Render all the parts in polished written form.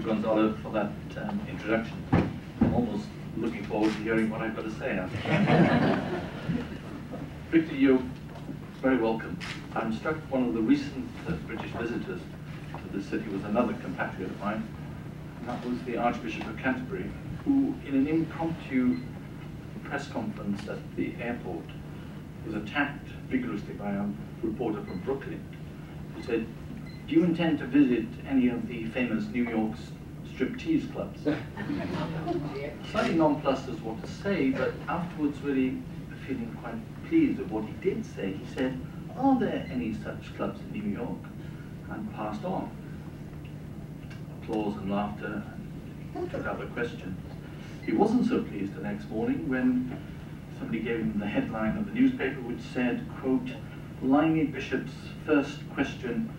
Gonzalo, for that introduction. I'm almost looking forward to hearing what I've got to say. Victor, you're very welcome. I'm struck one of the recent British visitors to the city was another compatriot of mine, and that was the Archbishop of Canterbury, who, in an impromptu press conference at the airport, was attacked vigorously by a reporter from Brooklyn, who said, "Do you intend to visit any of the famous New York striptease clubs?" Slightly nonplussed as what to say, but afterwards really feeling quite pleased with what he did say. He said, "Are there any such clubs in New York?" and passed on. Applause and laughter, and took up the question. He wasn't so pleased the next morning when somebody gave him the headline of the newspaper, which said, quote, "Limey Bishop's first question,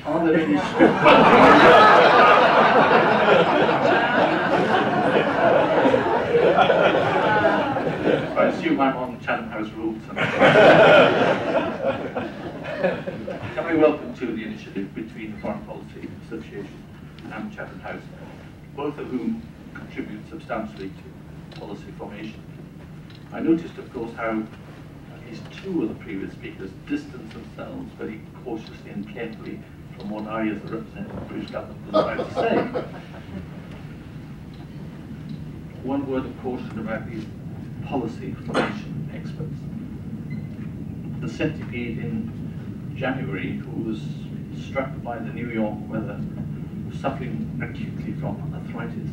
are there any strip clubs?" I assume I'm on Chatham House rules. Can I welcome to the initiative between the Foreign Policy Association and Chatham House, both of whom contribute substantially to policy formation. I noticed, of course, how at least two of the previous speakers distanced themselves very cautiously and carefully from what I, as the representative of the British government, was about to say. One word of caution about these policy formation experts. The centipede in January, who was struck by the New York weather, suffering acutely from arthritis,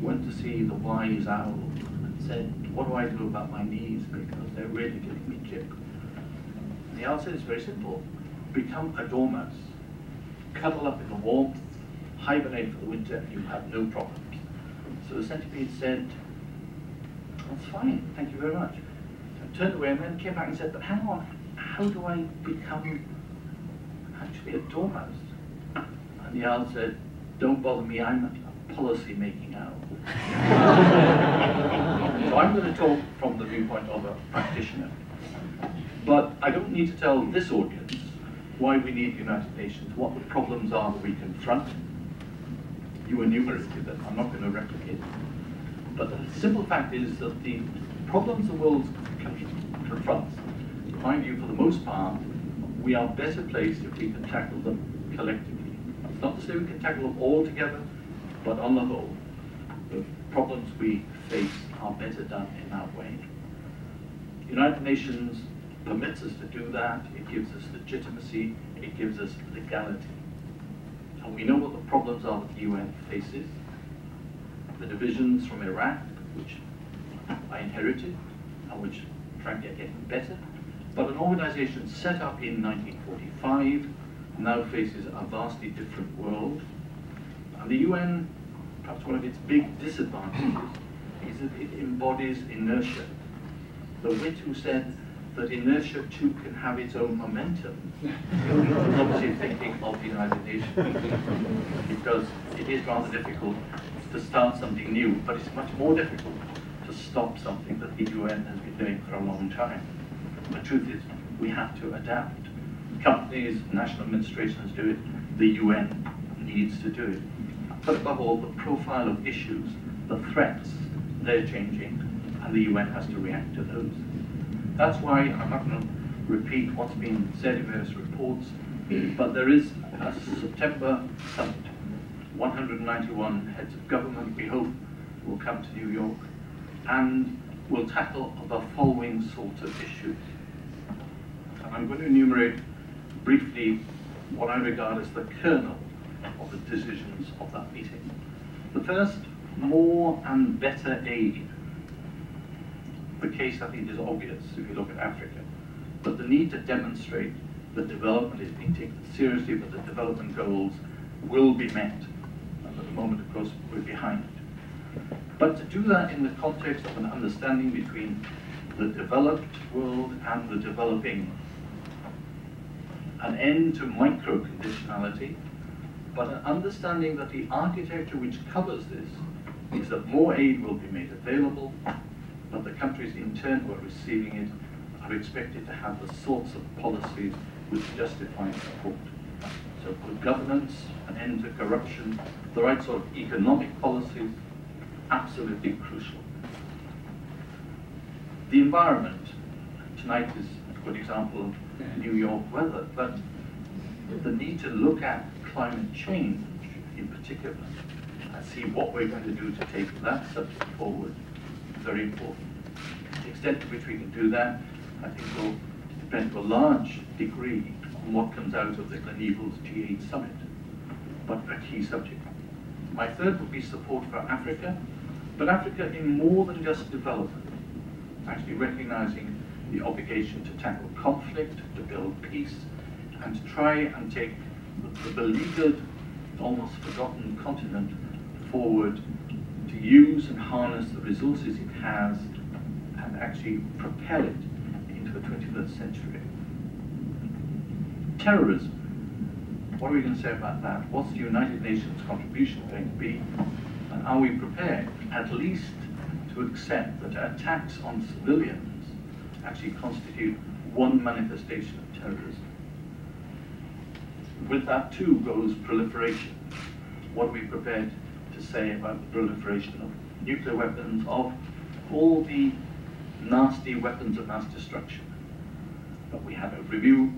went to see the wise owl and said, "What do I do about my knees, because they're really giving me jip?" And the owl said, it's very simple. Become a dormouse. Cuddle up in the warmth, hibernate for the winter, and you have no problems. So the centipede said, "That's fine, thank you very much." And turned away and then came back and said, "But hang on, how do I become actually a dormouse?" And the owl said, "Don't bother me, I'm a policy-making owl." So I'm going to talk from the viewpoint of a practitioner. But I don't need to tell this audience why we need the United Nations, what the problems are that we confront. You enumerated them, I'm not going to replicate it. But the simple fact is that the problems the world confronts, in my view, for the most part, we are better placed if we can tackle them collectively. It's not to say we can tackle them all together, but on the whole, the problems we face are better done in that way. The United Nations permits us to do that. It gives us legitimacy. It gives us legality. And we know what the problems are that the UN faces. The divisions from Iraq, which I inherited, and which frankly are getting better. But an organization set up in 1945 now faces a vastly different world. And the UN, perhaps one of its big disadvantages, is that it embodies inertia. The wit who said that inertia too can have its own momentum was obviously thinking of the United Nations, because it is rather difficult to start something new, but it's much more difficult to stop something that the UN has been doing for a long time. The truth is, we have to adapt. Companies, national administrations do it, the UN needs to do it. But above all, the profile of issues, the threats, they're changing, and the UN has to react to those. That's why I'm not going to repeat what's been said in various reports, but there is a September summit. 191 heads of government, we hope, will come to New York, and will tackle the following sort of issues. And I'm going to enumerate briefly what I regard as the kernel of the decisions of that meeting. The first, more and better aid. The case, I think, is obvious if you look at Africa, but the need to demonstrate that development is being taken seriously, that the development goals will be met. And at the moment, of course, we're behind it. But to do that in the context of an understanding between the developed world and the developing. An end to micro-conditionality, but an understanding that the architecture which covers this is that more aid will be made available, but the countries in turn who are receiving it are expected to have the sorts of policies which justify support. So good governance, an end to corruption, the right sort of economic policies, absolutely crucial. The environment, tonight is a good example of New York weather, but the need to look at climate change in particular and see what we're going to do to take that subject forward is very important. The extent to which we can do that, I think, will depend to a large degree on what comes out of the Gleneagles G8 summit, but a key subject. My third would be support for Africa, but Africa in more than just development, actually recognizing the obligation to tackle conflict, to build peace, and to try and take the beleaguered, almost forgotten continent forward to use and harness the resources it has and actually propel it into the 21st century. Terrorism. What are we going to say about that? What's the United Nations contribution going to be? And are we prepared, at least, to accept that attacks on civilians actually constitute one manifestation of terrorism? With that, too, goes proliferation. What are we prepared to say about the proliferation of nuclear weapons, of all the nasty weapons of mass destruction? But we had a review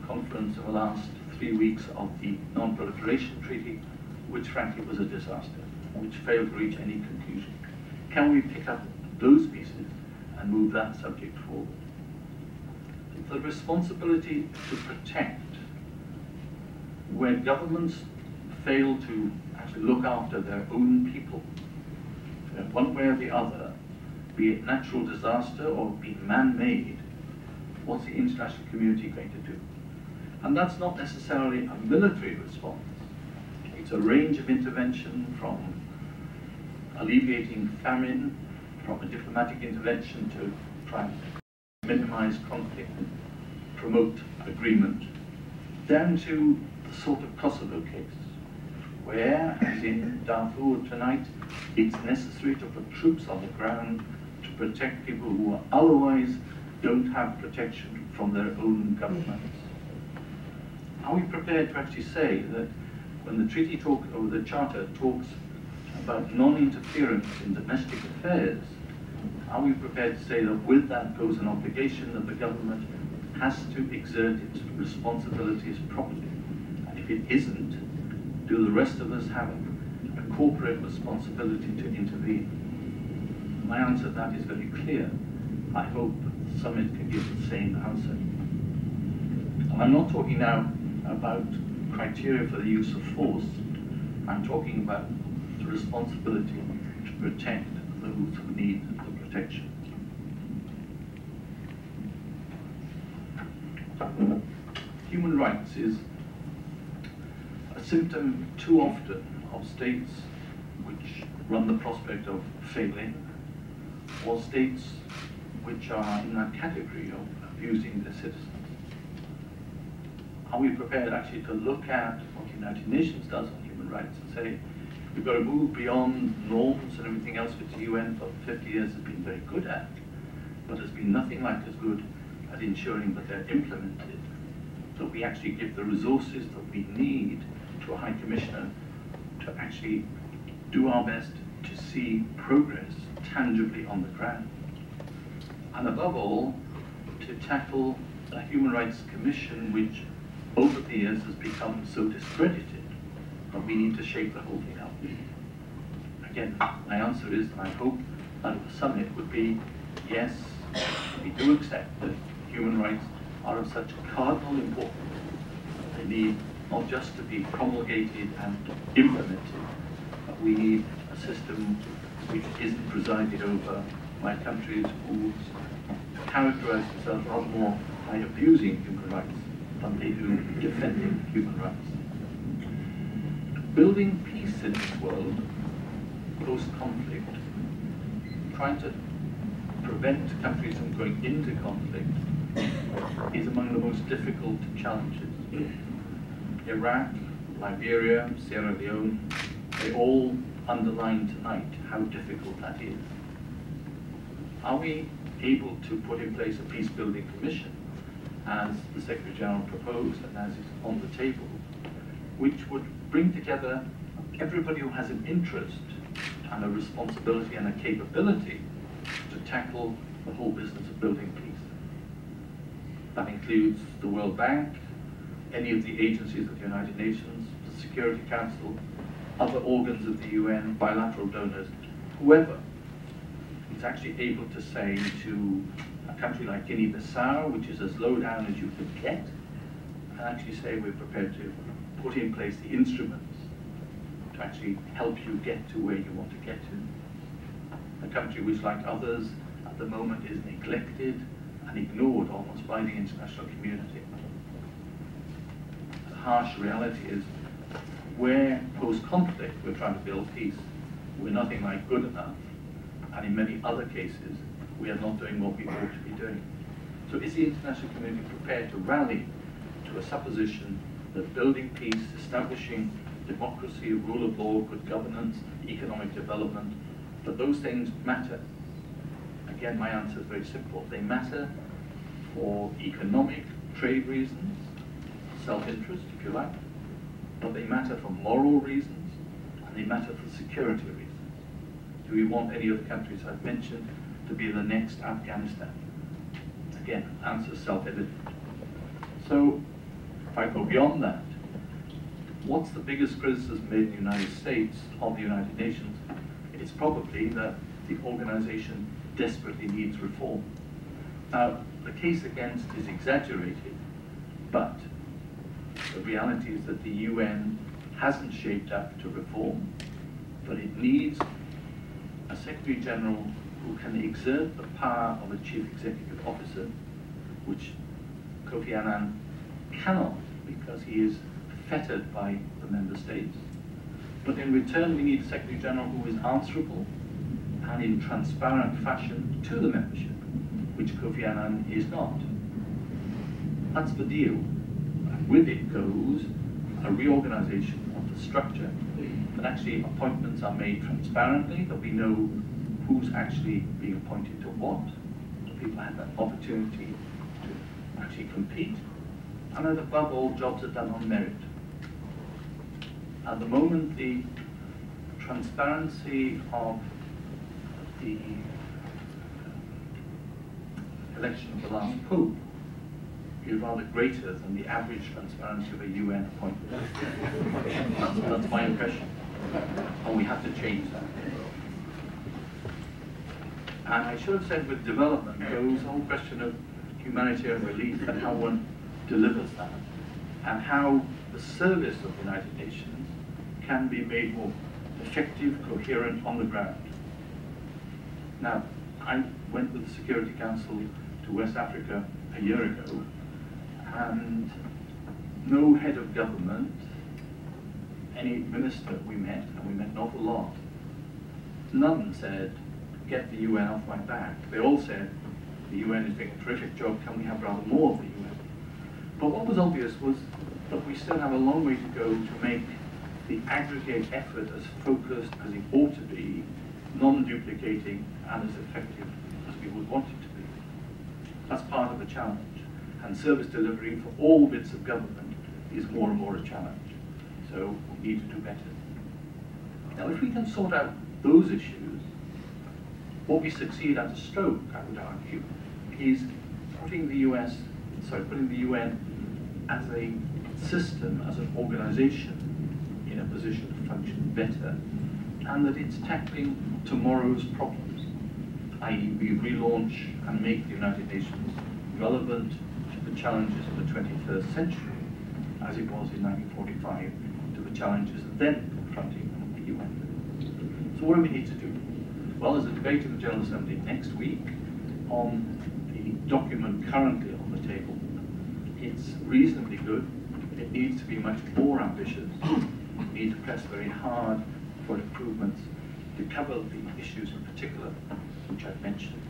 conference in the last 3 weeks of the Non-Proliferation Treaty, which frankly was a disaster, which failed to reach any conclusion. Can we pick up those pieces and move that subject forward? The responsibility to protect, where governments fail to actually look after their own people, one way or the other, be it natural disaster or be man-made, what's the international community going to do? And that's not necessarily a military response. It's a range of intervention, from alleviating famine, from a diplomatic intervention to try and minimize conflict, promote agreement, down to the sort of Kosovo case, where, as in Darfur tonight, it's necessary to put troops on the ground to protect people who otherwise don't have protection from their own governments. Are we prepared to actually say that when the treaty or the charter talks about non-interference in domestic affairs, are we prepared to say that with that goes an obligation that the government has to exert its responsibilities properly? And if it isn't, do the rest of us have a corporate responsibility to intervene? My answer to that is very clear. I hope the summit can give the same answer. I'm not talking now about criteria for the use of force. I'm talking about the responsibility to protect those who need the protection. Human rights is a symptom too often of states which run the prospect of failing, or states which are in that category of abusing their citizens. Are we prepared actually to look at what the United Nations does on human rights and say, we've got to move beyond norms and everything else which the UN for 50 years has been very good at, but has been nothing like as good at ensuring that they're implemented, that we actually give the resources that we need to a High Commissioner to actually do our best to see progress tangibly on the ground. And above all, to tackle a Human Rights Commission which over the years has become so discredited, but we need to shake the whole thing up. Again, my answer is, and I hope that the summit would be, yes, we do accept that human rights are of such cardinal importance. They need not just to be promulgated and implemented, but we need a system which isn't presided over by countries who characterize themselves rather more by abusing human rights than they do defending human rights. Building peace in this world, post-conflict, trying to prevent countries from going into conflict, is among the most difficult challenges. Iraq, Liberia, Sierra Leone, they all underline tonight how difficult that is. Are we able to put in place a peace-building commission, as the Secretary General proposed and as is on the table, which would bring together everybody who has an interest and a responsibility and a capability to tackle the whole business of building peace. That includes the World Bank, any of the agencies of the United Nations, the Security Council, other organs of the UN, bilateral donors, whoever is actually able to say to a country like Guinea-Bissau, which is as low down as you could get, and actually say we're prepared to put in place the instruments to actually help you get to where you want to get to. A country which, like others, at the moment is neglected and ignored almost by the international community. The harsh reality is, where post-conflict we're trying to build peace, we're nothing like good enough, and in many other cases, we are not doing what we ought to be doing. So is the international community prepared to rally to a supposition that building peace, establishing democracy, rule of law, good governance, economic development, that those things matter? Again, my answer is very simple. They matter for economic, trade reasons, self-interest, if you like, but they matter for moral reasons, and they matter for security reasons. Do we want any of the countries I've mentioned to be the next Afghanistan? Again, answer self-evident. So, if I go beyond that, what's the biggest criticism made in the United States of the United Nations? It's probably that the organization desperately needs reform. Now, the case against is exaggerated, but the reality is that the UN hasn't shaped up to reform, but it needs a Secretary General who can exert the power of a Chief Executive Officer, which Kofi Annan cannot, because he is fettered by the member states. But in return, we need a Secretary General who is answerable and in transparent fashion to the membership, which Kofi Annan is not. That's the deal. And with it goes a reorganization of the structure, that actually appointments are made transparently, that we know who's actually being appointed to what, that people have that opportunity to actually compete, and that above all, jobs are done on merit. At the moment, the transparency of the election of the last Pope is rather greater than the average transparency of a UN appointment. That's my impression. And we have to change that. And I should have said with development, there was a whole question of humanitarian relief and how one delivers that, and how the service of the United Nations can be made more effective, coherent on the ground. Now, I went with the Security Council to West Africa a year ago, and no head of government, any minister we met, and we met an awful lot, none said, get the UN off my back. They all said, the UN is doing a terrific job, can we have rather more of the UN? But what was obvious was that we still have a long way to go to make the aggregate effort as focused as it ought to be, non-duplicating and as effective as we would want it to be. That's part of the challenge. And service delivery for all bits of government is more and more a challenge. So we need to do better. Now, if we can sort out those issues, what we succeed at a stroke, I would argue, is putting the UN as a system, as an organization, in a position to function better, and that it's tackling tomorrow's problems, i.e. we relaunch and make the United Nations relevant to the challenges of the 21st century, as it was in 1945, to the challenges then confronting the UN. So what do we need to do? Well, there's a debate in the General Assembly next week on the document currently on the table. It's reasonably good. It needs to be much more ambitious. We need to press very hard for improvements to cover the issues in particular which I've mentioned.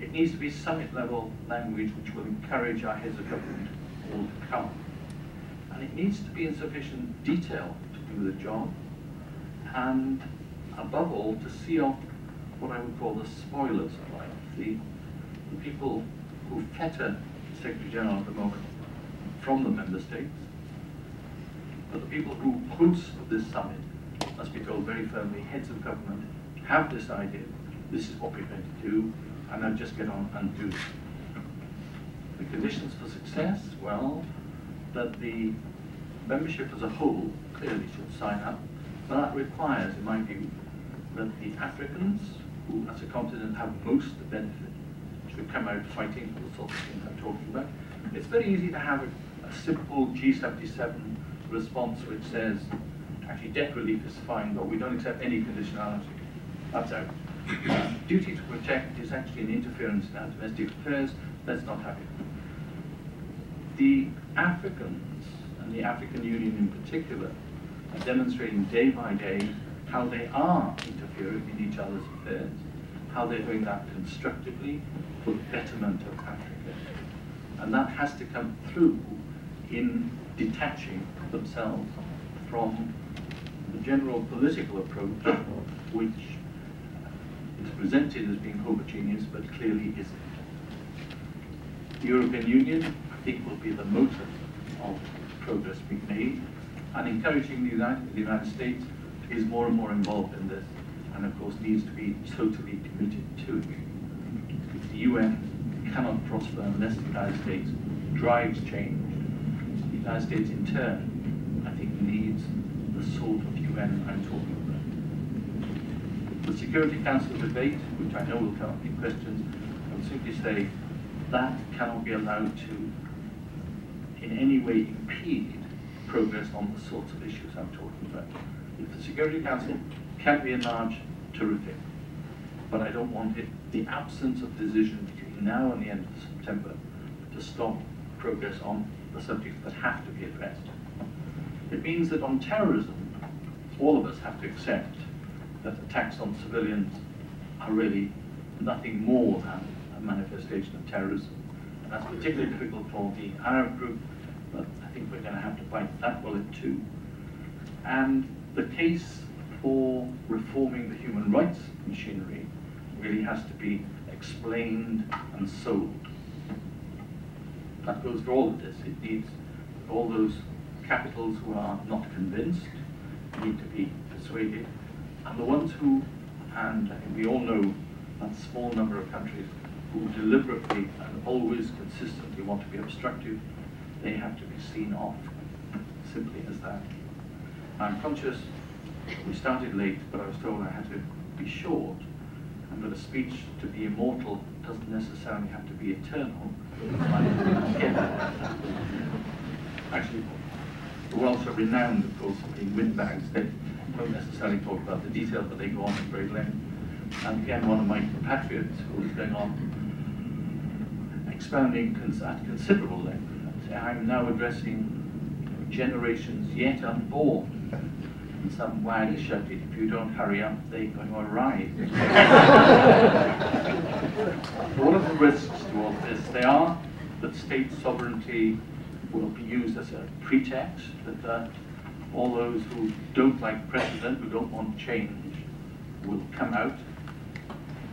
It needs to be summit-level language which will encourage our heads of government all to come. And it needs to be in sufficient detail to do the job, and above all, to see off what I would call the spoilers of life, the people who fetter the Secretary General at the moment from the member states, But the people who host this summit must be told very firmly, heads of government have decided this is what we're going to do, and now just get on and do it. The conditions for success, well, that the membership as a whole clearly should sign up, but that requires, in my view, that the Africans, who as a continent have most to benefit, should come out fighting for the sorts of things I'm talking about. It's very easy to have a simple G77 response which says, actually debt relief is fine, but we don't accept any conditionality. That's out. Duty to protect is actually an interference in our domestic affairs. Let's not have it. The Africans, and the African Union in particular, are demonstrating day by day how they are interfering in each other's affairs, how they're doing that constructively for the betterment of Africa. And that has to come through in detaching themselves from the general political approach, which is presented as being homogeneous, but clearly isn't. The European Union, I think, will be the motor of progress being made, and encouraging the United States is more and more involved in this, and of course needs to be totally committed to it. The UN cannot prosper unless the United States drives change. The United States, in turn, I think, needs the sort of UN I'm talking about. The Security Council debate, which I know will come up in questions, I would simply say that cannot be allowed to in any way impede progress on the sorts of issues I'm talking about. If the Security Council can be enlarged, terrific. But I don't want it, the absence of decision between now and the end of September, to stop progress on the subjects that have to be addressed. It means that on terrorism, all of us have to accept that attacks on civilians are really nothing more than a manifestation of terrorism. And that's particularly difficult for the Arab group, but I think we're going to have to bite that bullet too. And the case for reforming the human rights machinery really has to be explained and sold. That goes for all of this. It needs all those capitals who are not convinced need to be persuaded, and the ones who, and I think we all know that small number of countries who deliberately and always consistently want to be obstructive, they have to be seen off, simply as that. I'm conscious we started late, but I was told I had to be short, and that a speech to be immortal doesn't necessarily have to be eternal. Actually, the Welsh are renowned, of course, for being windbags. They don't necessarily talk about the detail, but they go on at great length. And again, one of my compatriots who was going on expounding at considerable length. I'm now addressing generations yet unborn. And some wag shouted, if you don't hurry up, they're going to arrive. One of the risks to all this, they are that state sovereignty will be used as a pretext, that all those who don't like precedent, who don't want change, will come out.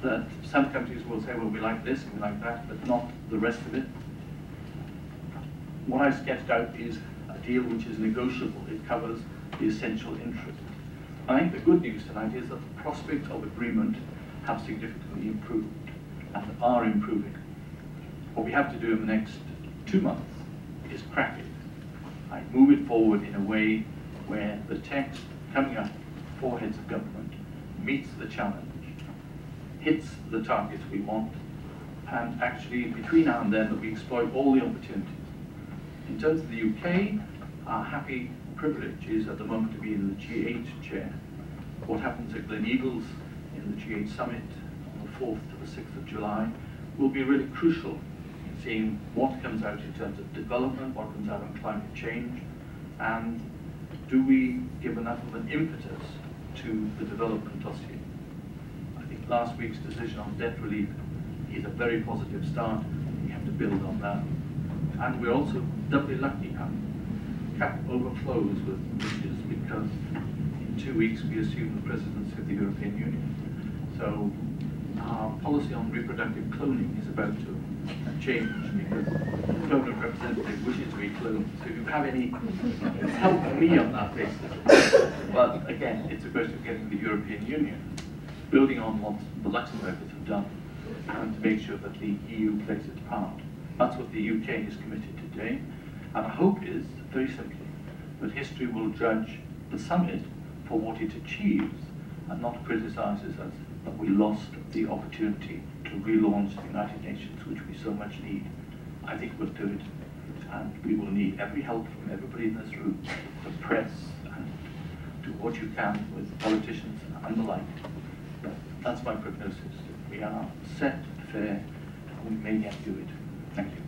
That some countries will say, well, we like this and we like that, but not the rest of it. What I've sketched out is a deal which is negotiable. It covers the essential interests. I think the good news tonight is that the prospects of agreement have significantly improved and are improving. What we have to do in the next 2 months is crack it. I move it forward in a way where the text coming up for heads of government meets the challenge, hits the targets we want, and actually between now and then that we exploit all the opportunities. In terms of the UK, our happy privilege is at the moment to be in the G8 chair. What happens at Gleneagles in the G8 summit on the 4th to the 6th of July will be really crucial in seeing what comes out in terms of development, what comes out on climate change, and do we give enough of an impetus to the development dossier. I think last week's decision on debt relief is a very positive start. We have to build on that. And we're also doubly lucky now. Cap overflows with wishes because in 2 weeks we assume the presidency of the European Union. So our policy on reproductive cloning is about to change because the permanent representative wishes to be cloned. So if you have any help me on that basis. But again, it's a question of getting the European Union building on what the Luxembourgers have done and to make sure that the EU plays its part. That's what the UK is committed to doing. And our hope is, very simply, that history will judge the summit for what it achieves and not criticises us that we lost the opportunity to relaunch the United Nations, which we so much need. I think we'll do it, and we will need every help from everybody in this room, the press, and do what you can with politicians and the like. That's my prognosis. We are set, fair, and we may yet do it. Thank you.